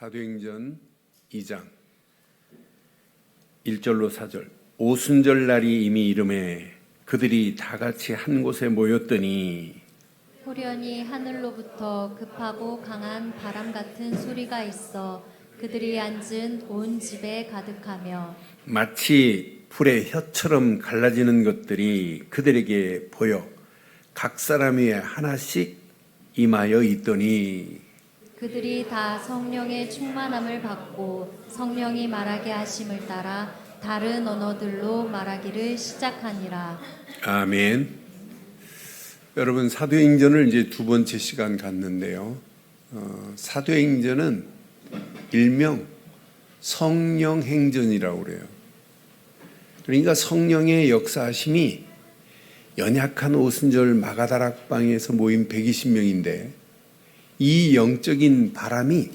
사도행전 2장 1절로 4절. 오순절 날이 이미 이름에 그들이 다 같이 한 곳에 모였더니 호련히 하늘로부터 급하고 강한 바람 같은 소리가 있어 그들이 앉은 온 집에 가득하며 마치 불의 혀처럼 갈라지는 것들이 그들에게 보여 각 사람 위에 하나씩 임하여 있더니 그들이 다 성령의 충만함을 받고 성령이 말하게 하심을 따라 다른 언어들로 말하기를 시작하니라. 아멘. 여러분, 사도행전을 이제 두 번째 시간 갔는데요. 사도행전은 일명 성령행전이라고 그래요. 그러니까 성령의 역사하심이 연약한 오순절 마가다락방에서 모인 120명인데 이 영적인 바람이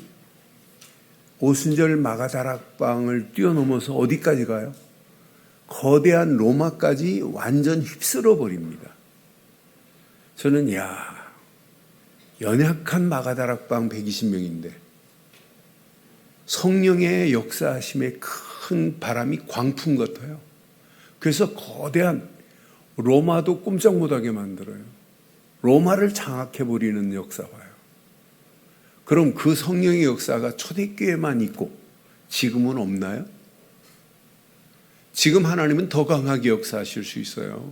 오순절 마가다락방을 뛰어넘어서 어디까지 가요? 거대한 로마까지 완전 휩쓸어 버립니다. 저는 연약한 마가다락방 120명인데 성령의 역사하심에 큰 바람이 광풍 같아요. 그래서 거대한 로마도 꼼짝 못하게 만들어요. 로마를 장악해버리는 역사 봐요. 그럼 그 성령의 역사가 초대교회만 있고 지금은 없나요? 지금 하나님은 더 강하게 역사하실 수 있어요.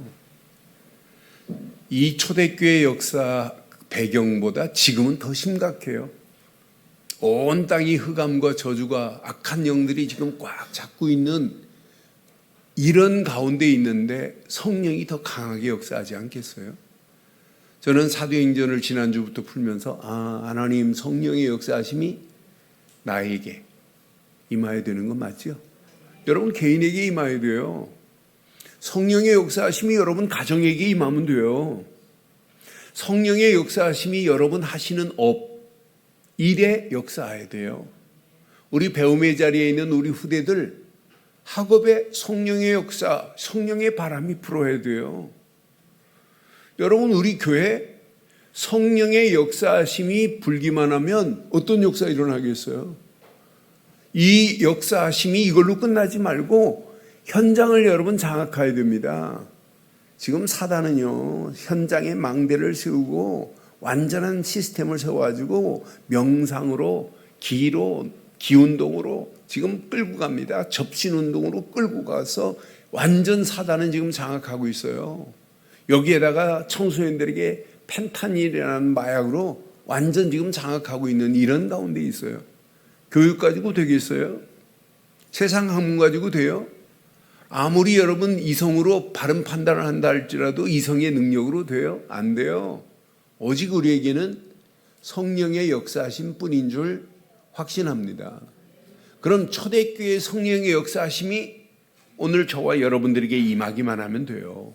이 초대교회 역사 배경보다 지금은 더 심각해요. 온 땅이 흑암과 저주가 악한 영들이 지금 꽉 잡고 있는 이런 가운데 있는데 성령이 더 강하게 역사하지 않겠어요? 저는 사도행전을 지난주부터 풀면서 하나님 성령의 역사하심이 나에게 임하여야 되는 건 맞죠? 여러분 개인에게 임하여야 돼요. 성령의 역사하심이 여러분 가정에게 임하면 돼요. 성령의 역사하심이 여러분 하시는 업, 일에 역사해야 돼요. 우리 배움의 자리에 있는 우리 후대들 학업에 성령의 역사, 성령의 바람이 불어야 돼요. 여러분 우리 교회 성령의 역사하심이 불기만 하면 어떤 역사 일어나겠어요? 이 역사하심이 이걸로 끝나지 말고 현장을 여러분 장악해야 됩니다. 지금 사단은요 현장에 망대를 세우고 완전한 시스템을 세워가지고 명상으로 기로 기운동으로 지금 끌고 갑니다. 접신운동으로 끌고 가서 완전 사단은 지금 장악하고 있어요. 여기에다가 청소년들에게 펜타닐이라는 마약으로 완전 지금 장악하고 있는 이런 가운데 있어요. 교육 가지고 되겠어요? 세상 학문 가지고 돼요? 아무리 여러분 이성으로 바른 판단을 한다 할지라도 이성의 능력으로 돼요? 안 돼요. 오직 우리에게는 성령의 역사하심 뿐인 줄 확신합니다. 그럼 초대교회 성령의 역사하심이 오늘 저와 여러분들에게 임하기만 하면 돼요.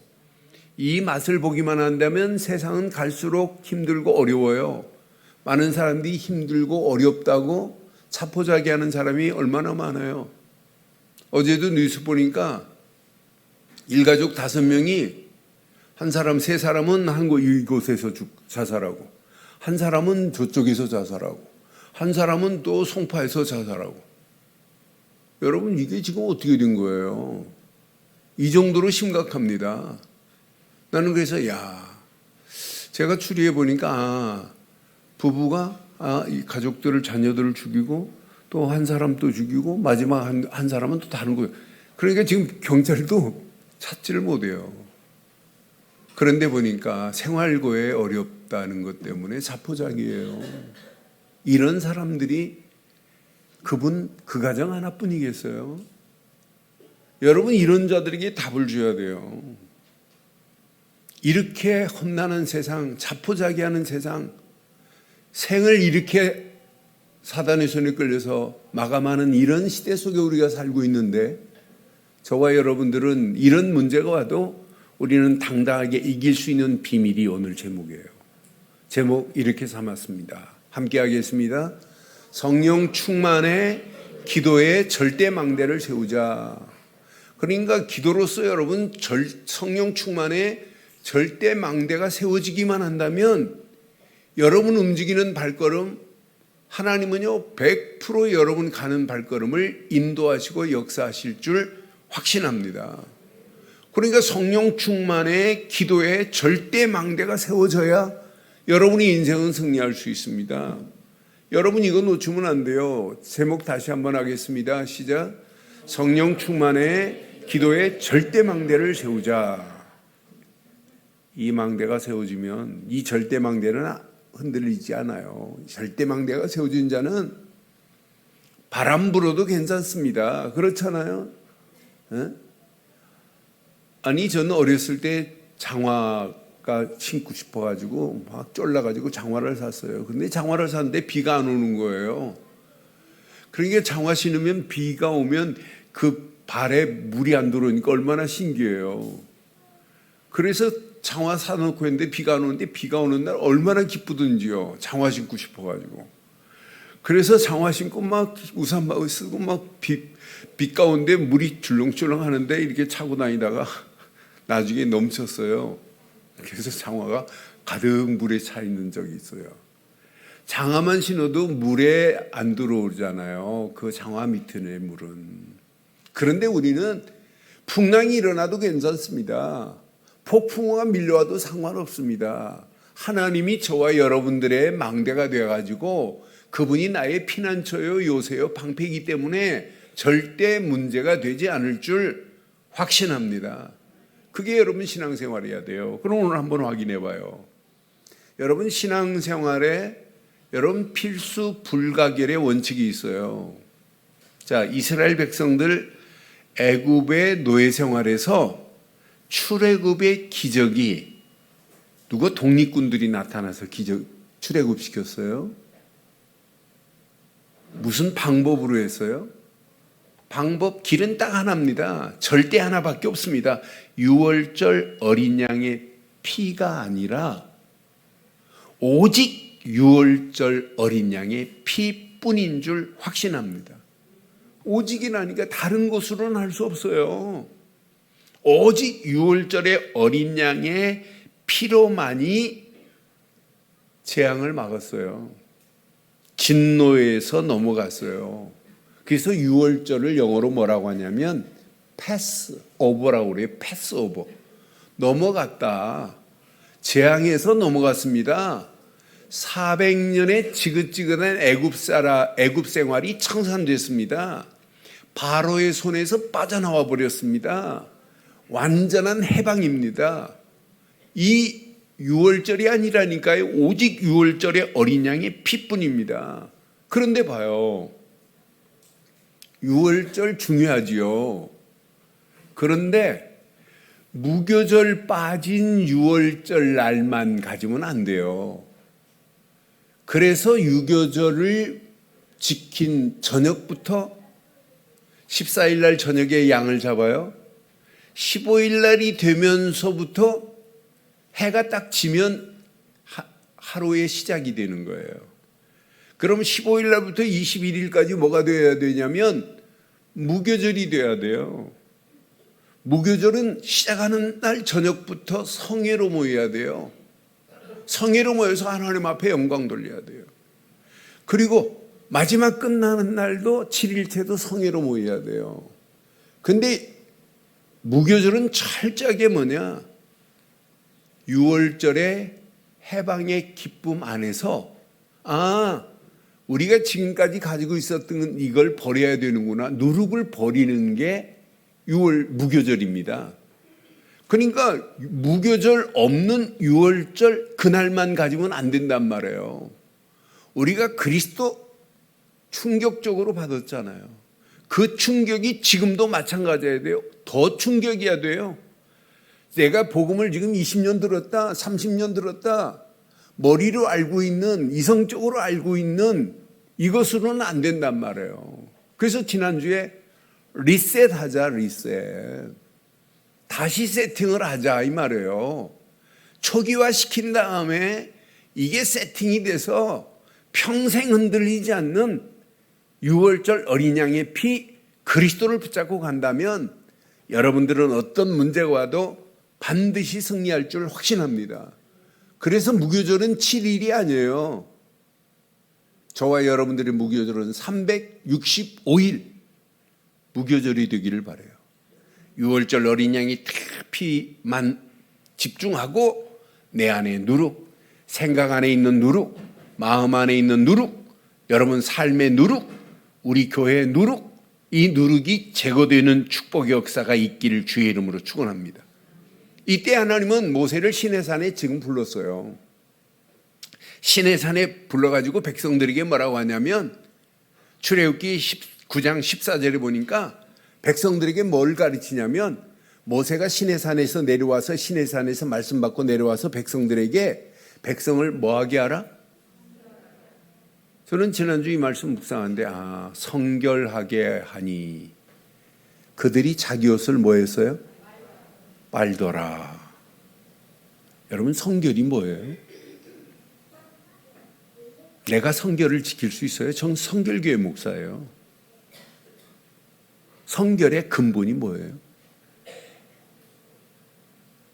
이 맛을 보기만 한다면 세상은 갈수록 힘들고 어려워요. 많은 사람들이 힘들고 어렵다고 자포자기하는 사람이 얼마나 많아요. 어제도 뉴스 보니까 일가족 5명이 한 사람, 3사람은 이곳에서 자살하고 한 사람은 저쪽에서 자살하고 한 사람은 또 송파에서 자살하고. 여러분 이게 지금 어떻게 된 거예요? 이 정도로 심각합니다. 나는 그래서 제가 추리해 보니까 부부가 이 가족들을 자녀들을 죽이고 또 한 사람 또 죽이고 마지막 한 사람은 또 다른 거예요. 그러니까 지금 경찰도 찾지를 못해요. 그런데 보니까 생활고에 어렵다는 것 때문에 자포자기예요. 이런 사람들이 그 가정 하나뿐이겠어요? 여러분 이런 자들에게 답을 줘야 돼요. 이렇게 험난한 세상, 자포자기하는 세상, 생을 이렇게 사단의 손에 끌려서 마감하는 이런 시대 속에 우리가 살고 있는데 저와 여러분들은 이런 문제가 와도 우리는 당당하게 이길 수 있는 비밀이 오늘 제목이에요. 제목 이렇게 삼았습니다. 함께 하겠습니다. 성령 충만의 기도에 절대 망대를 세우자. 그러니까 기도로서 여러분 성령 충만의 절대 망대가 세워지기만 한다면 여러분 움직이는 발걸음 하나님은요 100% 여러분 가는 발걸음을 인도하시고 역사하실 줄 확신합니다. 그러니까 성령 충만의 기도에 절대 망대가 세워져야 여러분의 인생은 승리할 수 있습니다. 여러분 이거 놓치면 안 돼요. 제목 다시 한번 하겠습니다. 시작. 성령 충만의 기도에 절대 망대를 세우자. 이 망대가 세워지면 이 절대 망대는 흔들리지 않아요. 절대 망대가 세워진 자는 바람 불어도 괜찮습니다. 그렇잖아요. 에? 아니 저는 어렸을 때 장화가 신고 싶어가지고 막 쫄라가지고 장화를 샀어요. 근데 장화를 샀는데 비가 안 오는 거예요. 그러니까 장화 신으면 비가 오면 그 발에 물이 안 들어오니까 얼마나 신기해요. 그래서 장화 사놓고 했는데 비가 안 오는데 비가 오는 날 얼마나 기쁘든지요. 장화 신고 싶어가지고. 그래서 장화 신고 막 우산 막 쓰고 막 빛 가운데 물이 줄렁줄렁 하는데 이렇게 차고 다니다가 나중에 넘쳤어요. 그래서 장화가 가득 물에 차 있는 적이 있어요. 장화만 신어도 물에 안 들어오잖아요. 그 장화 밑에 물은. 그런데 우리는 풍랑이 일어나도 괜찮습니다. 폭풍우가 밀려와도 상관없습니다. 하나님이 저와 여러분들의 망대가 되어가지고 그분이 나의 피난처요 요새요 방패이기 때문에 절대 문제가 되지 않을 줄 확신합니다. 그게 여러분 신앙생활이어야 돼요. 그럼 오늘 한번 확인해 봐요. 여러분 신앙생활에 여러분 필수 불가결의 원칙이 있어요. 자, 이스라엘 백성들 애굽의 노예 생활에서 출애굽의 기적이 누가 독립군들이 나타나서 출애굽시켰어요? 무슨 방법으로 했어요? 길은 딱 하나입니다. 절대 하나밖에 없습니다. 유월절 어린 양의 피가 아니라 오직 유월절 어린 양의 피뿐인 줄 확신합니다. 오직이라니까 다른 것으로는 할 수 없어요. 오직 유월절의 어린 양의 피로만이 재앙을 막았어요. 진노에서 넘어갔어요. 그래서 유월절을 영어로 뭐라고 하냐면 패스 오버라고 그래요. 패스 오버. 넘어갔다. 재앙에서 넘어갔습니다. 400년의 지긋지긋한 애굽 생활이 청산됐습니다. 바로의 손에서 빠져나와 버렸습니다. 완전한 해방입니다. 이 유월절이 아니라니까요. 오직 유월절의 어린 양의 피뿐입니다. 그런데 봐요. 유월절 중요하지요. 그런데 무교절 빠진 유월절 날만 가지면 안 돼요. 그래서 유교절을 지킨 저녁부터 14일 날 저녁에 양을 잡아요. 15일 날이 되면서부터 해가 딱 지면 하루의 시작이 되는 거예요. 그럼 15일 날부터 21일까지 뭐가 되어야 되냐면 무교절이 돼야 돼요. 무교절은 시작하는 날 저녁부터 성회로 모여야 돼요. 성회로 모여서 하나님 앞에 영광 돌려야 돼요. 그리고 마지막 끝나는 날도 7일째도 성회로 모여야 돼요. 근데 무교절은 철저하게 뭐냐? 6월절의 해방의 기쁨 안에서 우리가 지금까지 가지고 있었던 이걸 버려야 되는구나. 누룩을 버리는 게 6월 무교절입니다. 그러니까 무교절 없는 6월절 그날만 가지고는 안 된단 말이에요. 우리가 그리스도 충격적으로 받았잖아요. 그 충격이 지금도 마찬가지여야 돼요. 더 충격이어야 돼요. 내가 복음을 지금 20년 들었다, 30년 들었다, 머리로 알고 있는, 이성적으로 알고 있는 이것으로는 안 된단 말이에요. 그래서 지난주에 리셋하자, 리셋. 다시 세팅을 하자 이 말이에요. 초기화시킨 다음에 이게 세팅이 돼서 평생 흔들리지 않는 6월절 어린 양의 피 그리스도를 붙잡고 간다면 여러분들은 어떤 문제가 와도 반드시 승리할 줄 확신합니다. 그래서 무교절은 7일이 아니에요. 저와 여러분들의 무교절은 365일 무교절이 되기를 바라요. 6월절 어린 양이 피만 집중하고 내 안에 누룩, 생각 안에 있는 누룩, 마음 안에 있는 누룩, 여러분 삶의 누룩, 우리 교회의 누룩, 이 누룩이 제거되는 축복의 역사가 있기를 주의 이름으로 축원합니다. 이때 하나님은 모세를 시내산에 지금 불렀어요. 시내산에 불러가지고 백성들에게 뭐라고 하냐면 출애굽기 9장 14절에 보니까 백성들에게 뭘 가르치냐면 모세가 시내산에서 내려와서 시내산에서 말씀 받고 내려와서 백성들에게 백성을 뭐하게 하라? 저는 지난주 이 말씀 묵상하는데 성결하게 하니 그들이 자기 옷을 뭐 했어요? 빨더라. 여러분 성결이 뭐예요? 내가 성결을 지킬 수 있어요? 전 성결교회 목사예요. 성결의 근본이 뭐예요?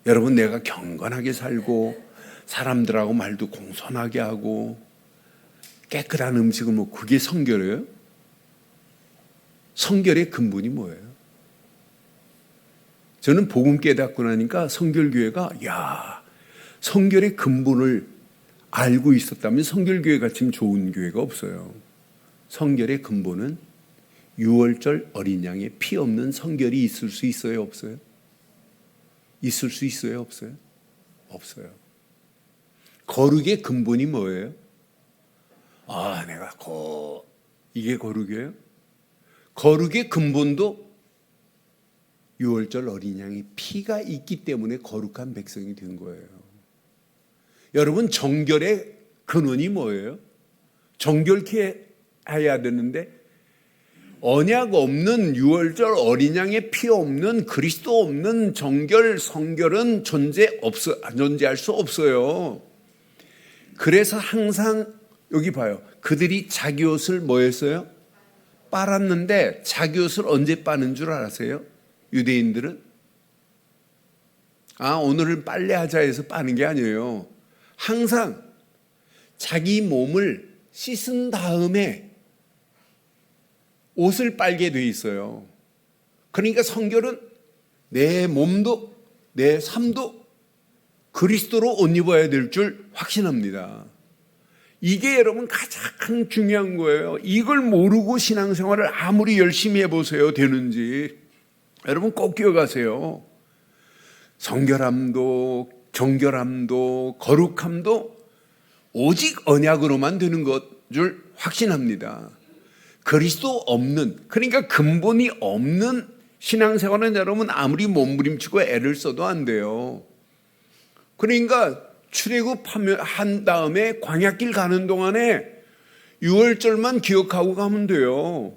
여러분 내가 경건하게 살고 사람들하고 말도 공손하게 하고 깨끗한 음식을 먹고 그게 성결이에요? 성결의 근본이 뭐예요? 저는 복음 깨닫고 나니까 성결교회가 성결의 근본을 알고 있었다면 성결교회가 지금 좋은 교회가 없어요. 성결의 근본은 6월절 어린 양의 피 없는 성결이 있을 수 있어요? 없어요? 있을 수 있어요? 없어요? 없어요. 거룩의 근본이 뭐예요? 이게 거룩이에요? 거룩의 근본도 6월절 어린 양의 피가 있기 때문에 거룩한 백성이 된 거예요. 여러분 정결의 근원이 뭐예요? 정결케 해야 되는데 언약 없는 6월절 어린 양의 피 없는 그리스도 없는 정결 성결은 존재할 수 없어요. 그래서 항상 여기 봐요. 그들이 자기 옷을 뭐 했어요? 빨았는데 자기 옷을 언제 빠는 줄 아세요? 유대인들은 오늘은 빨래하자 해서 빠는 게 아니에요. 항상 자기 몸을 씻은 다음에 옷을 빨게 돼 있어요. 그러니까 성결은 내 몸도 내 삶도 그리스도로 옷 입어야 될 줄 확신합니다. 이게 여러분 가장 중요한 거예요. 이걸 모르고 신앙생활을 아무리 열심히 해보세요. 되는지. 여러분 꼭 기억하세요. 성결함도 정결함도 거룩함도 오직 언약으로만 되는 것 줄 확신합니다. 그리스도 없는, 그러니까 근본이 없는 신앙생활은 여러분 아무리 몸부림치고 애를 써도 안 돼요. 그러니까 출애굽한 다음에 광야길 가는 동안에 6월절만 기억하고 가면 돼요.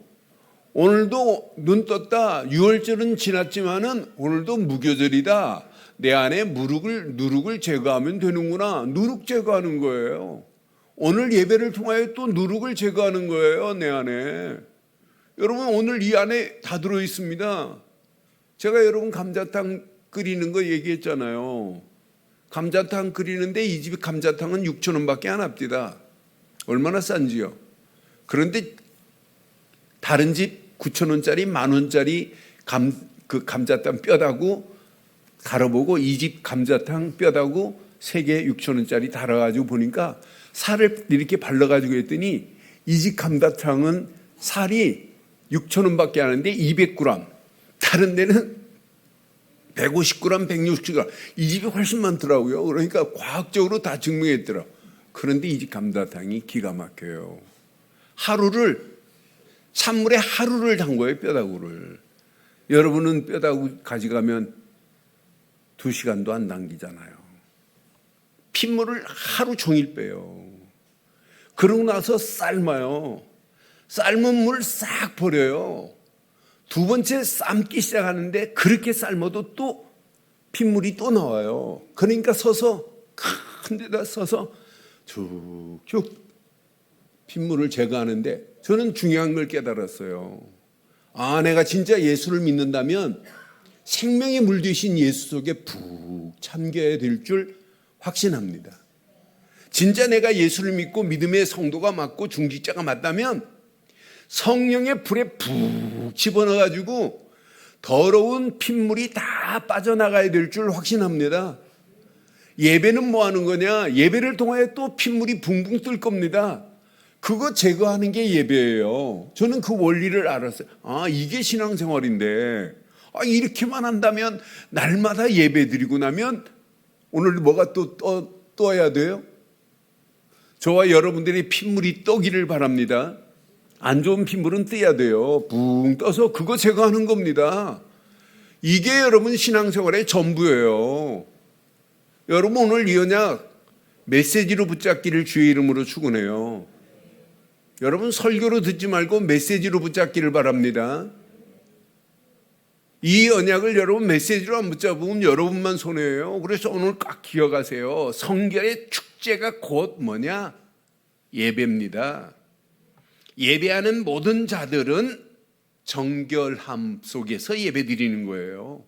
오늘도 눈 떴다. 6월절은 지났지만은 오늘도 무교절이다. 내 안에 누룩을 제거하면 되는구나. 누룩 제거하는 거예요. 오늘 예배를 통하여 또 누룩을 제거하는 거예요. 내 안에. 여러분 오늘 이 안에 다 들어 있습니다. 제가 여러분 감자탕 끓이는 거 얘기했잖아요. 감자탕 끓이는데 이 집 감자탕은 6,000원밖에 안 합니다. 얼마나 싼지요. 그런데 다른 집 9,000원짜리 10,000원짜리 감자탕 뼈다구 달아보고 이 집 감자탕 뼈다구 3개 6,000원짜리 달아가지고 보니까 살을 이렇게 발라가지고 했더니 이 집 감자탕은 살이 6,000원밖에 안 하는데 200g, 다른 데는 150g, 160g, 이 집이 훨씬 많더라고요. 그러니까 과학적으로 다 증명했더라. 그런데 이 집 감자탕이 기가 막혀요. 찬물에 하루를 담궈요, 뼈다구를. 여러분은 뼈다구 가져가면 2시간도 안 당기잖아요. 핏물을 하루 종일 빼요. 그러고 나서 삶아요. 삶은 물 싹 버려요. 두 번째 삶기 시작하는데 그렇게 삶아도 또 핏물이 또 나와요. 그러니까 큰 데다 서서 쭉쭉 핏물을 제거하는데 저는 중요한 걸 깨달았어요. 내가 진짜 예수를 믿는다면 생명의 물 되신 예수 속에 푹 잠겨야 될 줄 확신합니다. 진짜 내가 예수를 믿고 믿음의 성도가 맞고 중직자가 맞다면 성령의 불에 푹 집어넣어가지고 더러운 핏물이 다 빠져나가야 될 줄 확신합니다. 예배는 뭐 하는 거냐? 예배를 통하여 또 핏물이 붕붕 뜰 겁니다. 그거 제거하는 게 예배예요. 저는 그 원리를 알았어요. 아, 이게 신앙생활인데. 아, 이렇게만 한다면 날마다 예배 드리고 나면 오늘 뭐가 또 떠야 돼요? 저와 여러분들의 핏물이 떠기를 바랍니다. 안 좋은 핏물은 떼야 돼요. 붕 떠서 그거 제거하는 겁니다. 이게 여러분 신앙생활의 전부예요. 여러분 오늘 이 언약 메시지로 붙잡기를 주의 이름으로 축원해요. 여러분 설교로 듣지 말고 메시지로 붙잡기를 바랍니다. 이 언약을 여러분 메시지로 안 붙잡으면 여러분만 손해예요. 그래서 오늘 꼭 기억하세요. 성결의 축제가 곧 뭐냐? 예배입니다. 예배하는 모든 자들은 정결함 속에서 예배 드리는 거예요.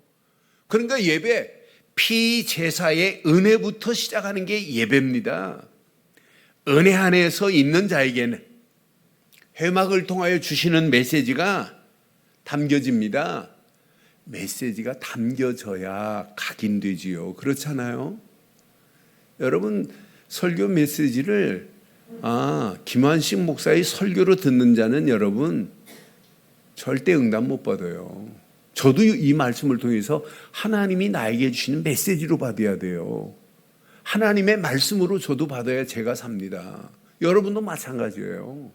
그러니까 예배, 피제사의 은혜부터 시작하는 게 예배입니다. 은혜 안에서 있는 자에게는 회막을 통하여 주시는 메시지가 담겨집니다. 메시지가 담겨져야 각인되지요. 그렇잖아요. 여러분 설교 메시지를 김환식 목사의 설교로 듣는 자는 여러분 절대 응답 못 받아요. 저도 이 말씀을 통해서 하나님이 나에게 주시는 메시지로 받아야 돼요. 하나님의 말씀으로 저도 받아야 제가 삽니다. 여러분도 마찬가지예요.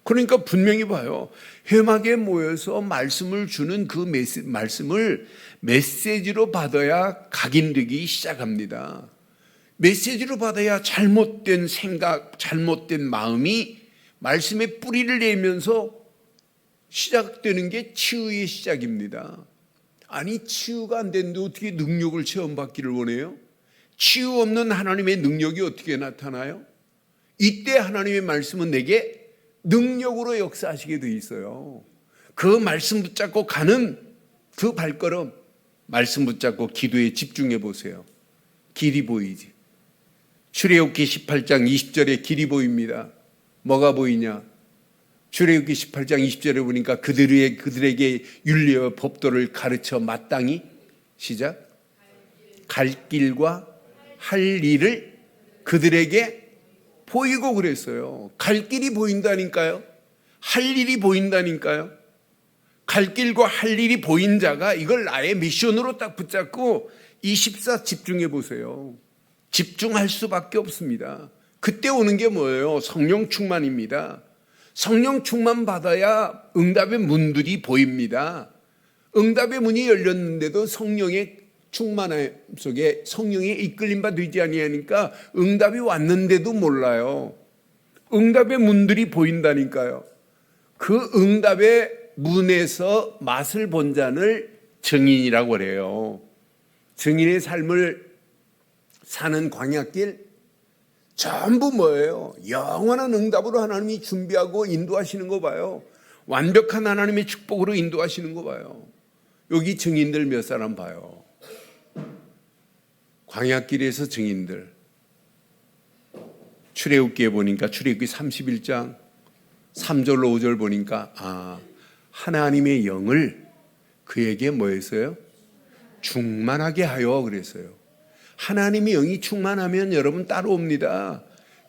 그러니까 분명히 봐요. 회막에 모여서 말씀을 주는 그 말씀을 메시지로 받아야 각인되기 시작합니다. 메시지로 받아야 잘못된 생각, 잘못된 마음이 말씀의 뿌리를 내면서 시작되는 게 치유의 시작입니다. 아니 치유가 안 되는데 어떻게 능력을 체험받기를 원해요? 치유 없는 하나님의 능력이 어떻게 나타나요? 이때 하나님의 말씀은 내게 능력으로 역사하시게 돼 있어요. 그 말씀 붙잡고 가는 그 발걸음, 말씀 붙잡고 기도에 집중해 보세요. 길이 보이지. 출애굽기 18장 20절에 길이 보입니다. 뭐가 보이냐? 출애굽기 18장 20절에 보니까 그들에게 윤리와 법도를 가르쳐 마땅히 시작. 갈 길과 할 일을 그들에게 보이고 그랬어요. 갈 길이 보인다니까요. 할 일이 보인다니까요. 갈 길과 할 일이 보인 자가 이걸 나의 미션으로 딱 붙잡고 24 집중해 보세요. 집중할 수밖에 없습니다. 그때 오는 게 뭐예요? 성령 충만입니다. 성령 충만 받아야 응답의 문들이 보입니다. 응답의 문이 열렸는데도 성령의 충만함 속에 성령의 이끌림 바 되지 아니하니까 응답이 왔는데도 몰라요. 응답의 문들이 보인다니까요. 그 응답의 문에서 맛을 본 자를 증인이라고 그래요. 증인의 삶을 사는 광야길 전부 뭐예요? 영원한 응답으로 하나님이 준비하고 인도하시는 거 봐요. 완벽한 하나님의 축복으로 인도하시는 거 봐요. 여기 증인들 몇 사람 봐요. 광야길에서 증인들. 출애굽기에 보니까 출애굽기 31장 3절로 5절 보니까 하나님의 영을 그에게 뭐 했어요? 충만하게 하여 그랬어요. 하나님의 영이 충만하면 여러분 따라옵니다.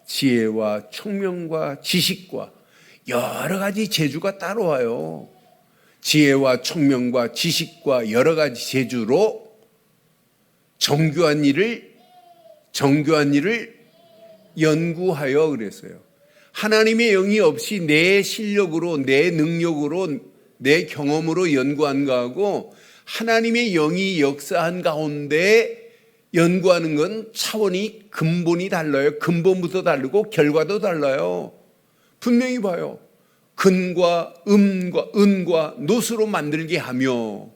지혜와 총명과 지식과 여러 가지 재주가 따라와요. 지혜와 총명과 지식과 여러 가지 재주로 정교한 일을 연구하여 그랬어요. 하나님의 영이 없이 내 실력으로, 내 능력으로, 내 경험으로 연구한 거하고 하나님의 영이 역사한 가운데 연구하는 건 차원이 근본이 달라요. 근본부터 다르고 결과도 달라요. 분명히 봐요. 금과 은과 노수로 만들게 하며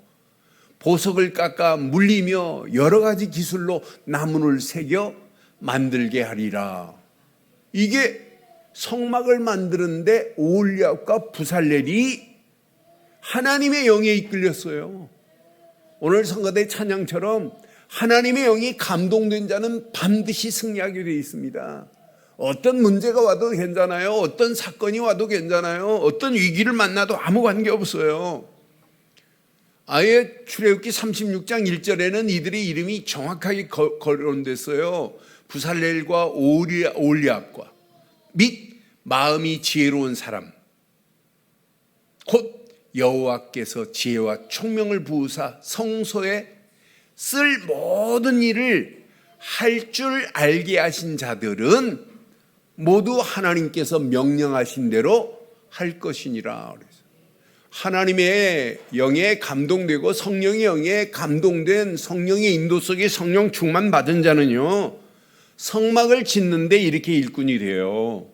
보석을 깎아 물리며 여러 가지 기술로 나무를 새겨 만들게 하리라. 이게 성막을 만드는데 올리압과 부살렐이 하나님의 영에 이끌렸어요. 오늘 성가대 찬양처럼 하나님의 영이 감동된 자는 반드시 승리하게 되어 있습니다. 어떤 문제가 와도 괜찮아요. 어떤 사건이 와도 괜찮아요. 어떤 위기를 만나도 아무 관계 없어요. 아예 출애굽기 36장 1절에는 이들의 이름이 정확하게 거론됐어요. 부살렐과 올리압과 및 마음이 지혜로운 사람, 곧 여호와께서 지혜와 총명을 부으사 성소에 쓸 모든 일을 할 줄 알게 하신 자들은 모두 하나님께서 명령하신 대로 할 것이니라. 그래서 하나님의 영에 감동되고 성령의 영에 감동된 성령의 인도 속에 성령 충만 받은 자는요, 성막을 짓는데 이렇게 일꾼이 돼요.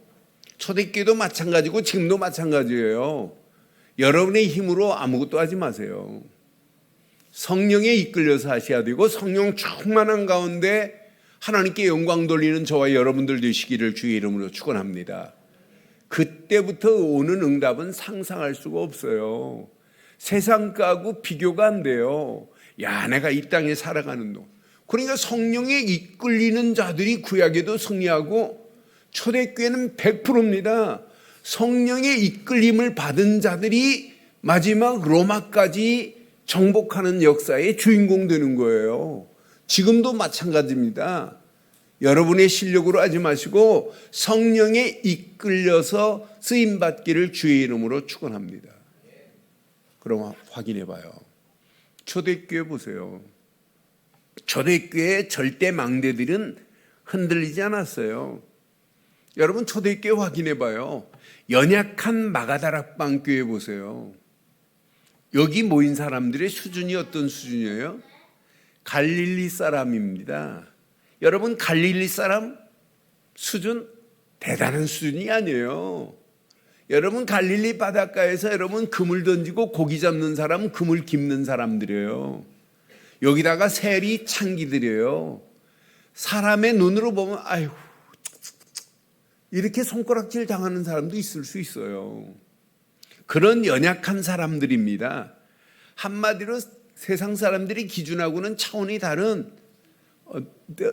초대교회도 마찬가지고 지금도 마찬가지예요. 여러분의 힘으로 아무것도 하지 마세요. 성령에 이끌려서 하셔야 되고 성령 충만한 가운데 하나님께 영광 돌리는 저와 여러분들 되시기를 주의 이름으로 축원합니다. 그때부터 오는 응답은 상상할 수가 없어요. 세상과고 비교가 안 돼요. 야, 내가 이 땅에 살아가는 동안. 그러니까 성령에 이끌리는 자들이 구약에도 승리하고 초대교회는 100%입니다. 성령의 이끌림을 받은 자들이 마지막 로마까지 정복하는 역사의 주인공 되는 거예요. 지금도 마찬가지입니다. 여러분의 실력으로 하지 마시고 성령에 이끌려서 쓰임받기를 주의 이름으로 축원합니다. 그럼 확인해 봐요. 초대교회 보세요. 초대교회의 절대 망대들은 흔들리지 않았어요. 여러분 초대교회 확인해 봐요. 연약한 마가다락방 교회 보세요. 여기 모인 사람들의 수준이 어떤 수준이에요? 갈릴리 사람입니다. 여러분 갈릴리 사람 수준 대단한 수준이 아니에요. 여러분 갈릴리 바닷가에서 여러분 그물 던지고 고기 잡는 사람, 그물 깁는 사람들이에요. 여기다가 세리 창기들이에요. 사람의 눈으로 보면 아이고 이렇게 손가락질 당하는 사람도 있을 수 있어요. 그런 연약한 사람들입니다. 한마디로 세상 사람들이 기준하고는 차원이 다른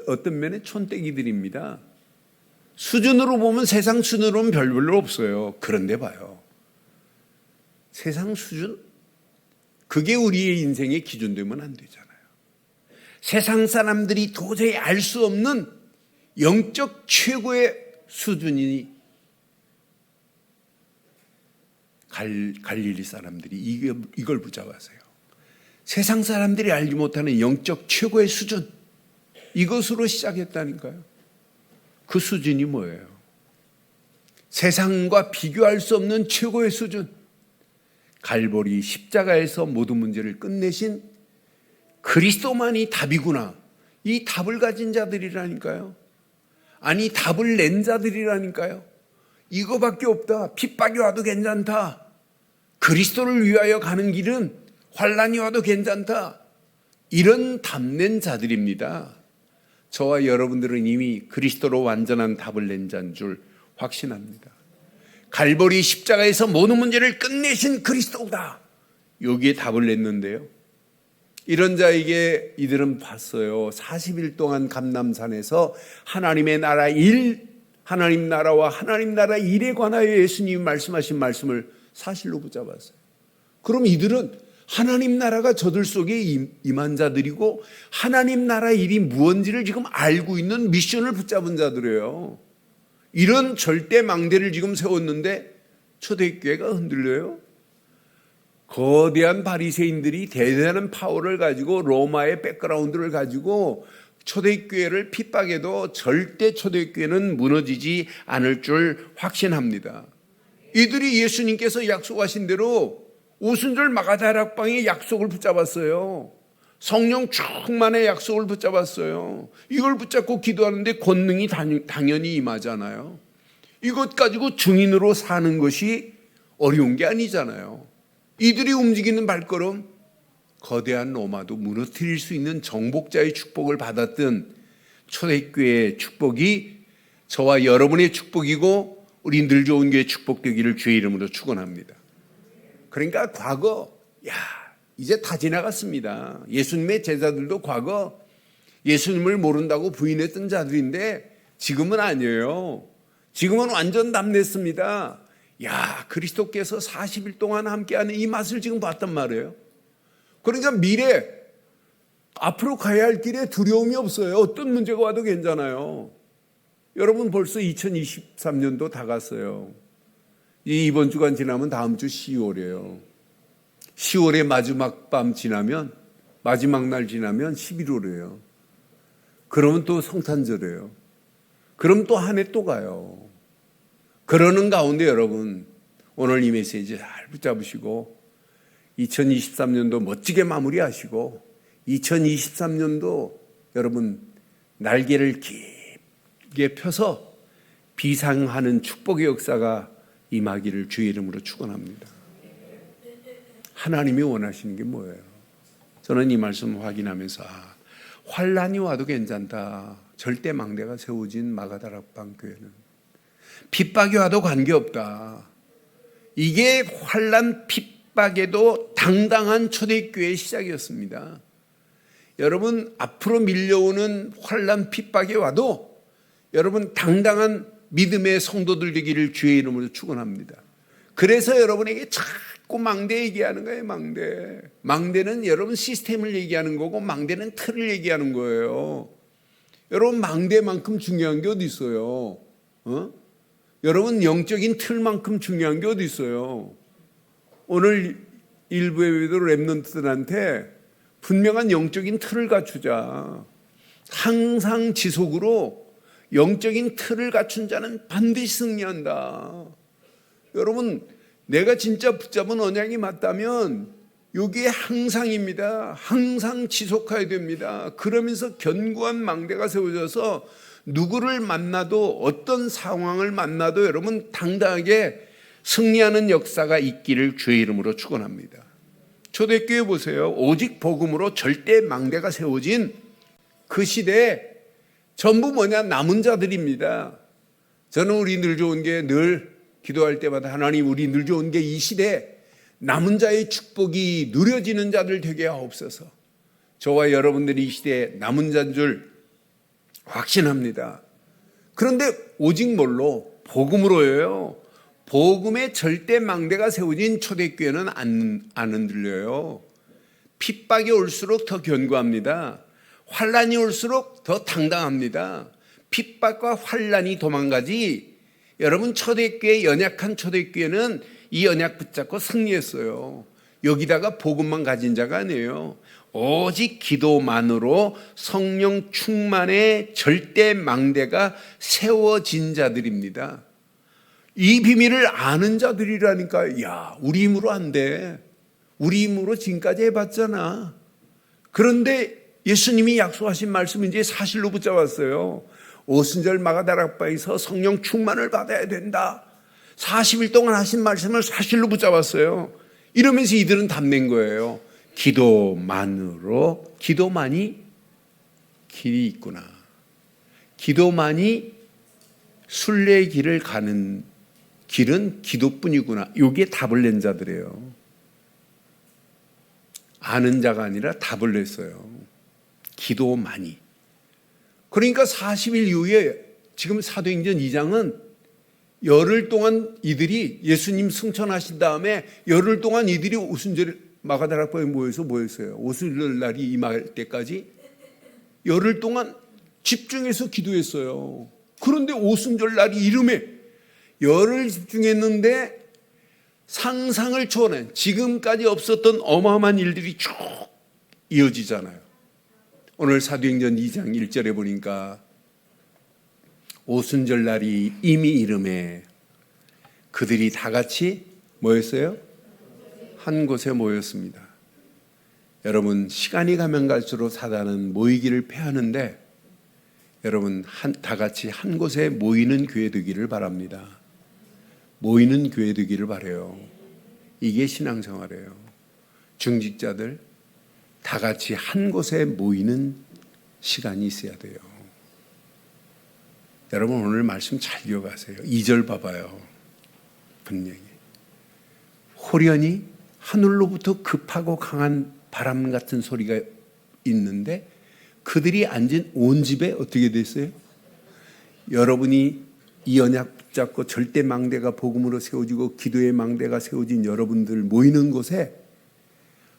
어떤 면의 촌떼기들입니다. 수준으로 보면 세상 수준으로는 별로 없어요. 그런데 봐요. 세상 수준? 그게 우리의 인생의 기준 되면 안 되잖아요. 세상 사람들이 도저히 알 수 없는 영적 최고의 수준이 갈릴리 사람들이 이걸 붙잡았어요. 세상 사람들이 알지 못하는 영적 최고의 수준, 이것으로 시작했다니까요. 그 수준이 뭐예요? 세상과 비교할 수 없는 최고의 수준, 갈보리 십자가에서 모든 문제를 끝내신 그리스도만이 답이구나. 이 답을 가진 자들이라니까요. 아니 답을 낸 자들이라니까요. 이거밖에 없다. 핍박이 와도 괜찮다. 그리스도를 위하여 가는 길은 환난이 와도 괜찮다. 이런 답낸 자들입니다. 저와 여러분들은 이미 그리스도로 완전한 답을 낸 자인 줄 확신합니다. 갈보리 십자가에서 모든 문제를 끝내신 그리스도다. 여기에 답을 냈는데요. 이런 자에게 이들은 봤어요. 40일 동안 감람산에서 하나님의 나라 일, 하나님 나라와 하나님 나라 일에 관하여 예수님이 말씀하신 말씀을 사실로 붙잡았어요. 그럼 이들은 하나님 나라가 저들 속에 임한 자들이고 하나님 나라 일이 무언지를 지금 알고 있는 미션을 붙잡은 자들이에요. 이런 절대 망대를 지금 세웠는데 초대교회가 흔들려요. 거대한 바리새인들이 대단한 파워를 가지고 로마의 백그라운드를 가지고 초대교회를 핍박해도 절대 초대교회는 무너지지 않을 줄 확신합니다. 이들이 예수님께서 약속하신 대로 오순절 마가다락방의 약속을 붙잡았어요. 성령 충만의 약속을 붙잡았어요. 이걸 붙잡고 기도하는데 권능이 당연히 임하잖아요. 이것 가지고 증인으로 사는 것이 어려운 게 아니잖아요. 이들이 움직이는 발걸음, 거대한 로마도 무너뜨릴 수 있는 정복자의 축복을 받았던 초대교회의 축복이 저와 여러분의 축복이고 우리 늘 좋은 교회의 축복되기를 주의 이름으로 축원합니다. 그러니까 과거, 이제 다 지나갔습니다. 예수님의 제자들도 과거 예수님을 모른다고 부인했던 자들인데 지금은 아니에요. 지금은 완전 담냈습니다. 야, 그리스도께서 40일 동안 함께하는 이 맛을 지금 봤단 말이에요. 그러니까 미래 앞으로 가야 할 길에 두려움이 없어요. 어떤 문제가 와도 괜찮아요. 여러분 벌써 2023년도 다 갔어요. 이번 주간 지나면 다음 주 10월이에요. 10월의 마지막 밤 지나면 마지막 날 지나면 11월이에요. 그러면 또 성탄절이에요. 그럼 또 한 해 또 가요. 그러는 가운데 여러분 오늘 이 메시지 잘 붙잡으시고 2023년도 멋지게 마무리하시고 2023년도 여러분 날개를 깊게 펴서 비상하는 축복의 역사가 임하기를 주의 이름으로 축원합니다. 하나님이 원하시는 게 뭐예요? 저는 이 말씀 확인하면서 환란이 와도 괜찮다. 절대 망대가 세워진 마가다락방 교회는 핍박이 와도 관계없다. 이게 환란 핍박에도 당당한 초대교회의 시작이었습니다. 여러분 앞으로 밀려오는 환란 핍박이 와도 여러분 당당한 믿음의 성도들 되기를 주의 이름으로 축원합니다. 그래서 여러분에게 자꾸 망대 얘기하는 거예요. 망대는 여러분 시스템을 얘기하는 거고 망대는 틀을 얘기하는 거예요. 여러분 망대만큼 중요한 게 어디 있어요? 여러분 영적인 틀만큼 중요한 게 어디 있어요? 오늘 일부에도 렘넌트들한테 분명한 영적인 틀을 갖추자. 항상 지속으로 영적인 틀을 갖춘 자는 반드시 승리한다. 여러분 내가 진짜 붙잡은 언약이 맞다면 여기에 항상입니다. 항상 지속해야 됩니다. 그러면서 견고한 망대가 세워져서 누구를 만나도 어떤 상황을 만나도 여러분 당당하게 승리하는 역사가 있기를 주의 이름으로 축원합니다. 초대교회 보세요. 오직 복음으로 절대 망대가 세워진 그 시대에 전부 뭐냐? 남은 자들입니다. 저는 우리 늘 좋은 게 늘 기도할 때마다 하나님 우리 늘 좋은 게 이 시대에 남은 자의 축복이 누려지는 자들 되게 하옵소서. 저와 여러분들이 이 시대에 남은 자인 줄 확신합니다. 그런데 오직 뭘로? 복음으로예요. 복음의 절대 망대가 세워진 초대교회는 안 흔들려요. 핍박이 올수록 더 견고합니다. 환란이 올수록 더 당당합니다. 핍박과 환란이 도망가지. 여러분 초대교회 연약한 초대교회는 이 연약 붙잡고 승리했어요. 여기다가 복음만 가진 자가 아니에요. 오직 기도만으로 성령 충만의 절대 망대가 세워진 자들입니다. 이 비밀을 아는 자들이라니까. 야, 우리 힘으로 안 돼. 우리 힘으로 지금까지 해봤잖아. 그런데 예수님이 약속하신 말씀은 이제 사실로 붙잡았어요. 오순절 마가다락방에서 성령 충만을 받아야 된다. 40일 동안 하신 말씀을 사실로 붙잡았어요. 이러면서 이들은 담낸 거예요. 기도만으로, 기도만이 길이 있구나. 기도만이 순례의 길을 가는 길은 기도뿐이구나. 여기에 답을 낸 자들이에요. 아는 자가 아니라 답을 냈어요. 기도만이. 그러니까 40일 이후에 지금 사도행전 2장은 열흘 동안 이들이 예수님 승천하신 다음에 열흘 동안 이들이 오순절 마가다락방에 모여서 뭐였어요? 오순절 날이 임할 때까지 열흘 동안 집중해서 기도했어요. 그런데 오순절 날이 이름에 열흘 집중했는데 상상을 초월한 지금까지 없었던 어마어마한 일들이 쭉 이어지잖아요. 오늘 사도행전 2장 1절에 보니까 오순절 날이 이미 이름에 그들이 다 같이 뭐였어요? 한 곳에 모였습니다. 여러분 시간이 가면 갈수록 사단은 모이기를 패하는데 여러분 다 같이 한 곳에 모이는 교회 되기를 바랍니다. 모이는 교회 되기를 바라요. 이게 신앙생활이에요. 중직자들 다 같이 한 곳에 모이는 시간이 있어야 돼요. 여러분 오늘 말씀 잘 기억하세요. 2절 봐봐요. 분명히 호련히 하늘로부터 급하고 강한 바람 같은 소리가 있는데 그들이 앉은 온 집에 어떻게 됐어요? 여러분이 이 언약 붙잡고 절대 망대가 복음으로 세워지고 기도의 망대가 세워진 여러분들 모이는 곳에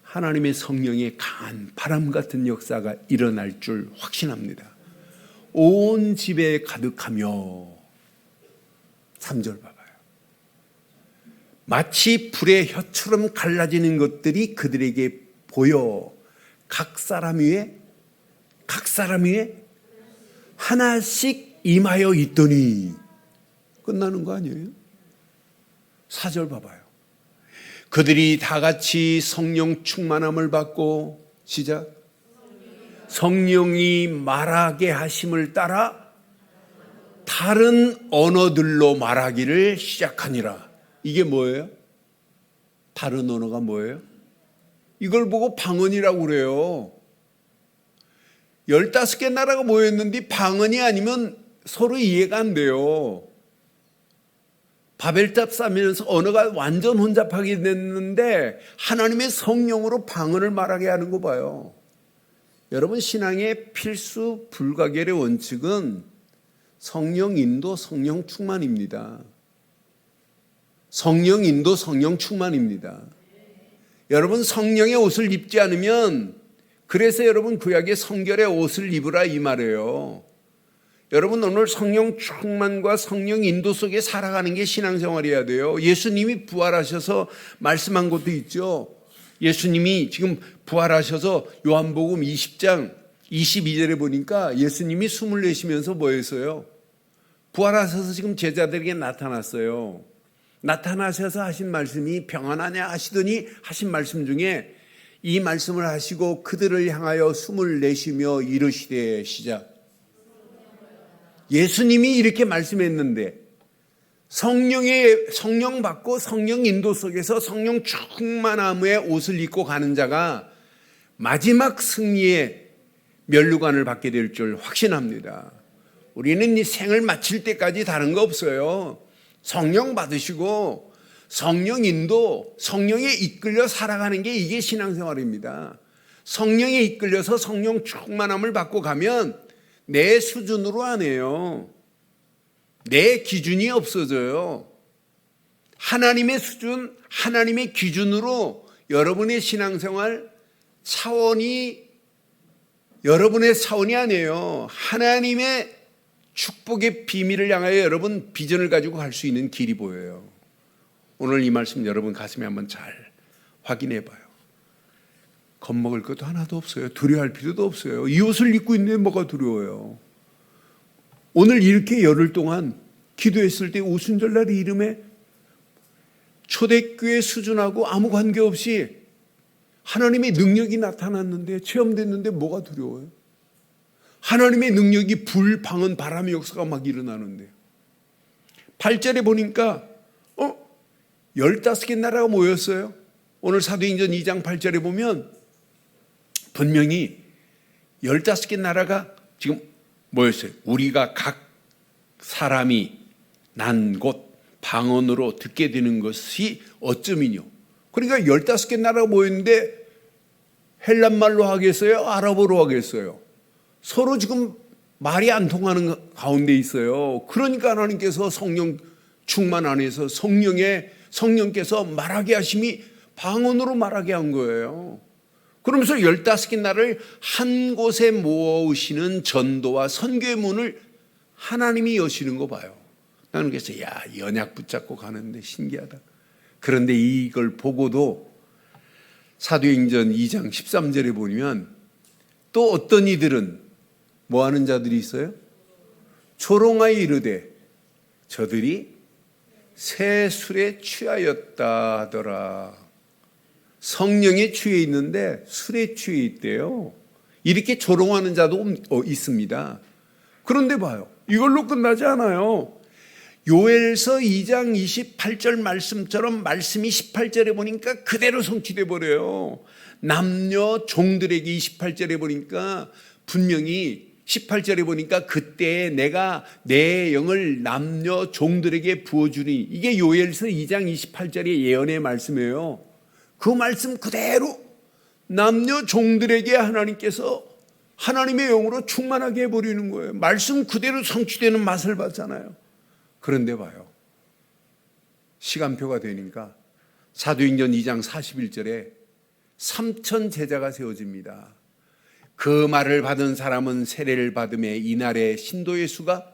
하나님의 성령의 강한 바람 같은 역사가 일어날 줄 확신합니다. 온 집에 가득하며 3절 봐봐요. 마치 불의 혀처럼 갈라지는 것들이 그들에게 보여 각 사람 위에 하나씩 임하여 있더니 끝나는 거 아니에요? 4절 봐봐요. 그들이 다 같이 성령 충만함을 받고 시작. 성령이 말하게 하심을 따라 다른 언어들로 말하기를 시작하니라. 이게 뭐예요? 다른 언어가 뭐예요? 이걸 보고 방언이라고 그래요. 15개 나라가 모였는데 방언이 아니면 서로 이해가 안 돼요. 바벨탑 쌓으면서 언어가 완전 혼잡하게 됐는데 하나님의 성령으로 방언을 말하게 하는 거 봐요. 여러분, 신앙의 필수 불가결의 원칙은 성령 인도, 성령 충만입니다. 성령 인도, 성령 충만입니다. 여러분, 성령의 옷을 입지 않으면, 그래서 여러분 구약의 성결의 옷을 입으라 이 말이에요. 여러분, 오늘 성령 충만과 성령 인도 속에 살아가는 게 신앙생활이어야 돼요. 예수님이 부활하셔서 말씀한 것도 있죠. 예수님이 지금 부활하셔서 요한복음 20장 22절에 보니까 예수님이 숨을 내쉬면서 뭐 했어요? 부활하셔서 지금 제자들에게 나타났어요. 나타나셔서 하신 말씀이 평안하냐 하시더니 하신 말씀 중에 이 말씀을 하시고 그들을 향하여 숨을 내쉬며 이르시되 시작. 예수님이 이렇게 말씀했는데 성령 받고 성령 인도 속에서 성령 충만함의 옷을 입고 가는 자가 마지막 승리의 면류관을 받게 될 줄 확신합니다. 우리는 이 생을 마칠 때까지 다른 거 없어요. 성령 받으시고 성령 인도, 성령에 이끌려 살아가는 게 이게 신앙생활입니다. 성령에 이끌려서 성령 충만함을 받고 가면 내 수준으로 안 해요. 내 기준이 없어져요. 하나님의 수준, 하나님의 기준으로 여러분의 신앙생활 차원이 여러분의 차원이 아니에요. 하나님의 축복의 비밀을 향하여 여러분 비전을 가지고 갈 수 있는 길이 보여요. 오늘 이 말씀 여러분 가슴에 한번 잘 확인해 봐요. 겁먹을 것도 하나도 없어요. 두려워할 필요도 없어요. 이 옷을 입고 있는데 뭐가 두려워요. 오늘 이렇게 열흘 동안 기도했을 때 오순절날 이름에 초대교회 수준하고 아무 관계없이 하나님의 능력이 나타났는데 체험됐는데 뭐가 두려워요? 하나님의 능력이 불, 방언, 바람의 역사가 막 일어나는데 8절에 보니까 15개 나라가 모였어요. 오늘 사도행전 2장 8절에 보면 분명히 15개 나라가 지금 모였어요. 우리가 각 사람이 난 곳 방언으로 듣게 되는 것이 어쩌면요. 그러니까 15개 나라가 모였는데 헬란말로 하겠어요? 아랍어로 하겠어요? 서로 지금 말이 안 통하는 가운데 있어요. 그러니까 하나님께서 성령 충만 안에서 성령께서 말하게 하심이 방언으로 말하게 한 거예요. 그러면서 15개 나라를 한 곳에 모으시는 전도와 선교의 문을 하나님이 여시는 거 봐요. 나는 그래서 이 언약 붙잡고 가는데 신기하다. 그런데 이걸 보고도 사도행전 2장 13절에 보면 또 어떤 이들은 뭐 하는 자들이 있어요? 조롱하여 이르되 저들이 새 술에 취하였다 하더라. 성령에 취해 있는데 술에 취해 있대요. 이렇게 조롱하는 자도 있습니다. 그런데 봐요. 이걸로 끝나지 않아요. 요엘서 2장 28절 말씀처럼 말씀이 18절에 보니까 그대로 성취돼 버려요. 남녀 종들에게 28절에 보니까 분명히 18절에 보니까 그때 내가 내 영을 남녀 종들에게 부어주니, 이게 요엘서 2장 28절의 예언의 말씀이에요. 그 말씀 그대로 남녀 종들에게 하나님께서 하나님의 영으로 충만하게 해버리는 거예요. 말씀 그대로 성취되는 맛을 봤잖아요. 그런데 봐요. 시간표가 되니까 사도행전 2장 41절에 3천 제자가 세워집니다. 그 말을 받은 사람은 세례를 받음에 이날에 신도의 수가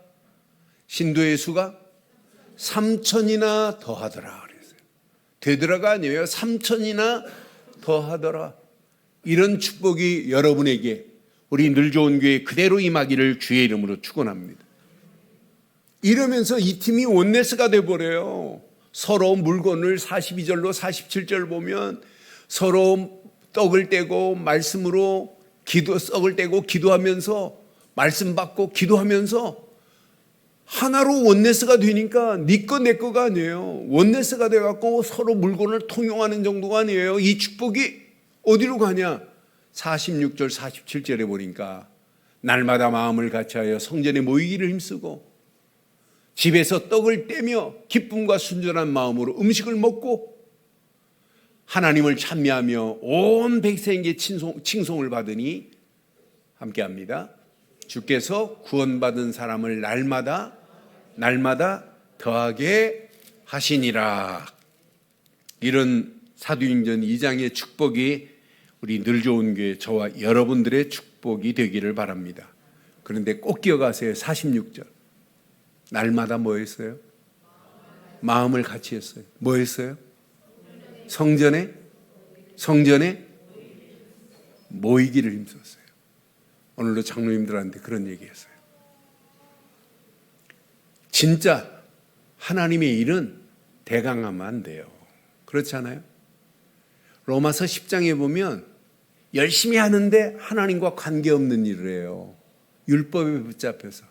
3천이나 더하더라 그랬어요. 되더라가 아니에요. 3천이나 더하더라. 이런 축복이 여러분에게 우리 늘 좋은 교회 그대로 임하기를 주의 이름으로 축원합니다. 이러면서 이 팀이 원네스가 돼버려요. 서로 물건을 42절로 47절 보면 서로 떡을 떼고 말씀으로 떡을 떼고 기도하면서 말씀 받고 기도하면서 하나로 원네스가 되니까 네 거 내 거가 아니에요. 원네스가 돼갖고 서로 물건을 통용하는 정도가 아니에요. 이 축복이 어디로 가냐? 46절 47절에 보니까 날마다 마음을 같이하여 성전에 모이기를 힘쓰고 집에서 떡을 떼며 기쁨과 순전한 마음으로 음식을 먹고 하나님을 찬미하며 온 백성에게 칭송을 받으니 함께합니다. 주께서 구원받은 사람을 날마다 더하게 하시니라. 이런 사도행전 2장의 축복이 우리 늘 좋은 교회 저와 여러분들의 축복이 되기를 바랍니다. 그런데 꼭 기억하세요. 46절 날마다 뭐 했어요? 마음을 같이 했어요. 뭐 했어요? 성전에 모이기를 힘썼어요. 오늘도 장로님들한테 그런 얘기했어요. 진짜 하나님의 일은 대강하면 안 돼요. 그렇지 않아요? 로마서 10장에 보면 열심히 하는데 하나님과 관계없는 일을 해요. 율법에 붙잡혀서.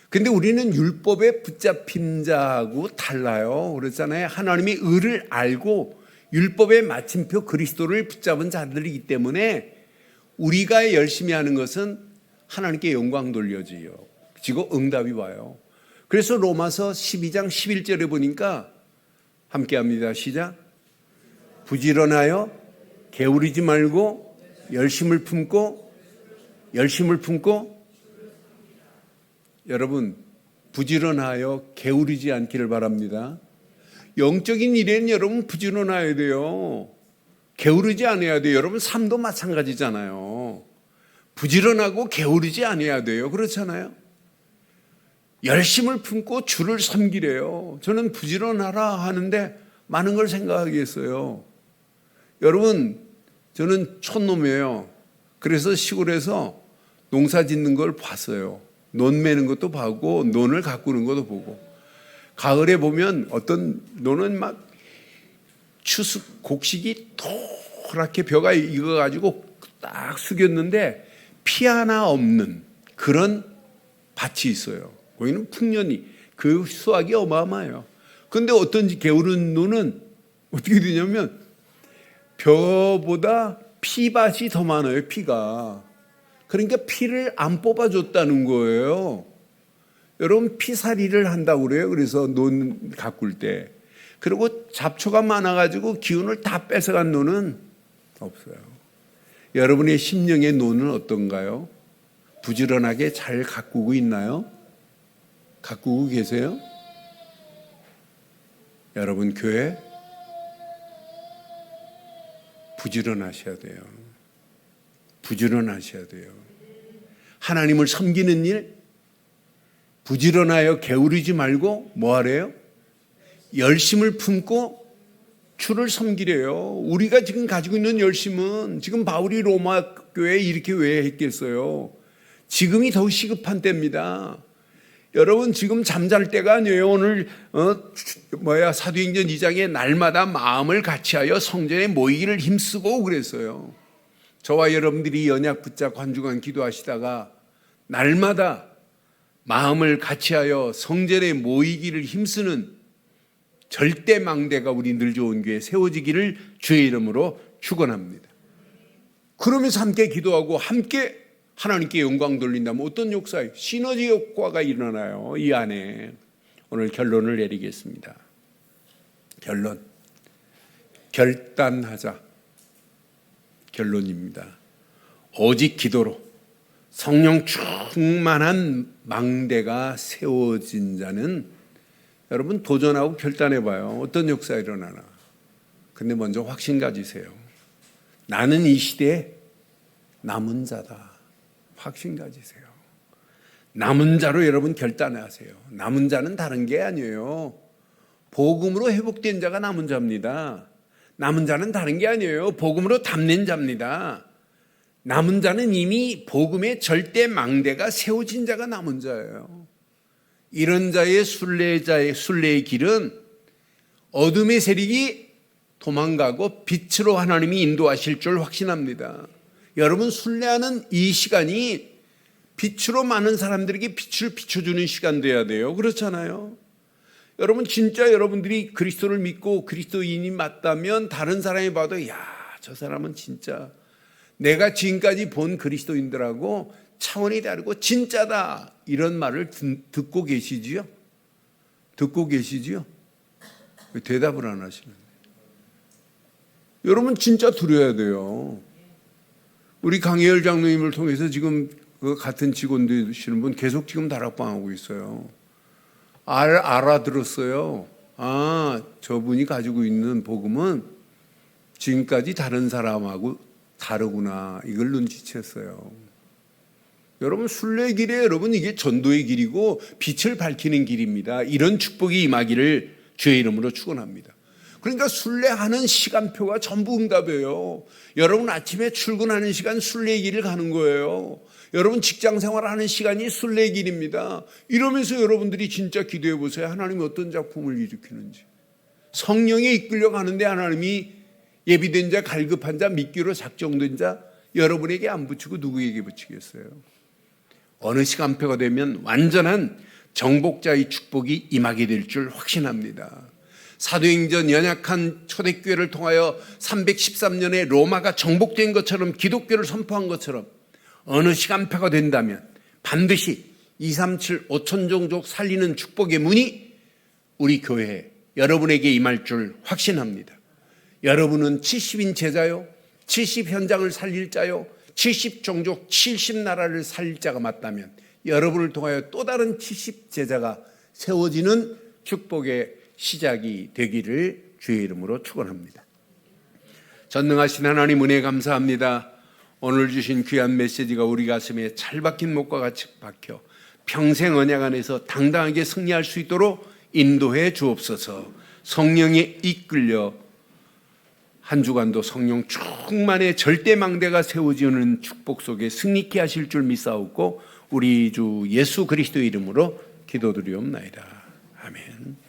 근데 우리는 율법에 붙잡힌 자하고 달라요. 그렇잖아요. 하나님의 의를 알고 율법의 마침표 그리스도를 붙잡은 자들이기 때문에 우리가 열심히 하는 것은 하나님께 영광 돌려지요. 지고 응답이 와요. 그래서 로마서 12장 11절에 보니까 함께합니다. 시작. 부지런하여 게으르지 말고 열심을 품고 여러분 부지런하여 게으르지 않기를 바랍니다. 영적인 일에는 여러분 부지런해야 돼요. 게으르지 않아야 돼요. 여러분 삶도 마찬가지잖아요. 부지런하고 게으르지 않아야 돼요. 그렇잖아요. 열심을 품고 주를 섬기래요. 저는 부지런하라 하는데 많은 걸 생각하겠어요. 여러분 저는 촌놈이에요. 그래서 시골에서 농사 짓는 걸 봤어요. 논 매는 것도 보고 논을 가꾸는 것도 보고 가을에 보면 어떤 논은 막 추수 곡식이 도랗게 벼가 익어가지고 딱 숙였는데 피 하나 없는 그런 밭이 있어요. 거기는 풍년이 그 수확이 어마어마해요. 그런데 어떤지 게으른 논은 어떻게 되냐면 벼보다 피밭이 더 많아요. 피가. 그러니까 피를 안 뽑아줬다는 거예요. 여러분 피살이를 한다고 그래요. 그래서 논 가꿀 때. 그리고 잡초가 많아가지고 기운을 다 뺏어간 논은 없어요. 여러분의 심령의 논은 어떤가요? 부지런하게 잘 가꾸고 있나요? 가꾸고 계세요? 여러분 교회 부지런하셔야 돼요. 부지런하셔야 돼요. 하나님을 섬기는 일 부지런하여 게으르지 말고 뭐 하래요? 열심을 품고 주를 섬기래요. 우리가 지금 가지고 있는 열심은 지금 바울이 로마 교회에 이렇게 왜 했겠어요? 지금이 더 시급한 때입니다. 여러분 지금 잠잘 때가 아니에요. 오늘 사도행전 2장에 날마다 마음을 같이하여 성전에 모이기를 힘쓰고 그랬어요. 저와 여러분들이 연약 붙잡고 한 주간 기도하시다가 날마다 마음을 같이하여 성전에 모이기를 힘쓰는 절대 망대가 우리 늘 좋은 교회에 세워지기를 주의 이름으로 축원합니다. 그러면서 함께 기도하고 함께 하나님께 영광 돌린다면 어떤 역사예요? 시너지 효과가 일어나요. 이 안에. 오늘 결론을 내리겠습니다. 결론. 결단하자. 결론입니다. 오직 기도로 성령 충만한 망대가 세워진 자는 여러분 도전하고 결단해봐요. 어떤 역사 일어나나. 근데 먼저 확신 가지세요. 나는 이 시대에 남은 자다. 확신 가지세요. 남은 자로 여러분 결단하세요. 남은 자는 다른 게 아니에요. 복음으로 회복된 자가 남은 자입니다. 남은 자는 다른 게 아니에요. 복음으로 담는 자입니다. 남은 자는 이미 복음의 절대 망대가 세워진 자가 남은 자예요. 이런 자의 순례의 길은 어둠의 세력이 도망가고 빛으로 하나님이 인도하실 줄 확신합니다. 여러분 순례하는 이 시간이 빛으로 많은 사람들에게 빛을 비춰주는 시간 돼야 돼요. 그렇잖아요. 여러분 진짜 여러분들이 그리스도를 믿고 그리스도인이 맞다면 다른 사람이 봐도 야, 저 사람은 진짜 내가 지금까지 본 그리스도인들하고 차원이 다르고 진짜다 이런 말을 듣고 계시지요? 듣고 계시지요? 왜 대답을 안 하시는데? 여러분 진짜 들어야 돼요. 우리 강혜열 장로님을 통해서 지금 그 같은 직원 되시는 분 계속 지금 다락방하고 있어요. 알아들었어요. 아, 저분이 가지고 있는 복음은 지금까지 다른 사람하고 다르구나. 이걸 눈치챘어요. 여러분 순례의 길에 여러분 이게 전도의 길이고 빛을 밝히는 길입니다. 이런 축복이 임하기를 주의 이름으로 축원합니다. 그러니까 순례하는 시간표가 전부 응답이에요. 여러분 아침에 출근하는 시간 순례의 길을 가는 거예요. 여러분 직장 생활하는 시간이 순례의 길입니다. 이러면서 여러분들이 진짜 기도해 보세요. 하나님이 어떤 작품을 일으키는지. 성령에 이끌려 가는데 하나님이 예비된 자, 갈급한 자, 믿기로 작정된 자 여러분에게 안 붙이고 누구에게 붙이겠어요? 어느 시간표가 되면 완전한 정복자의 축복이 임하게 될 줄 확신합니다. 사도행전 연약한 초대교회를 통하여 313년에 로마가 정복된 것처럼 기독교를 선포한 것처럼 어느 시간표가 된다면 반드시 237 5천종족 살리는 축복의 문이 우리 교회에 여러분에게 임할 줄 확신합니다. 여러분은 70인 제자요, 70 현장을 살릴 자요, 70종족 70나라를 살릴 자가 맞다면 여러분을 통하여 또 다른 70 제자가 세워지는 축복의 시작이 되기를 주의 이름으로 축원합니다. 전능하신 하나님 은혜 감사합니다. 오늘 주신 귀한 메시지가 우리 가슴에 잘 박힌 목과 같이 박혀 평생 언약 안에서 당당하게 승리할 수 있도록 인도해 주옵소서. 성령에 이끌려 한 주간도 성령 충만의 절대 망대가 세워지는 축복 속에 승리케 하실 줄 믿사옵고 우리 주 예수 그리스도의 이름으로 기도드리옵나이다. 아멘.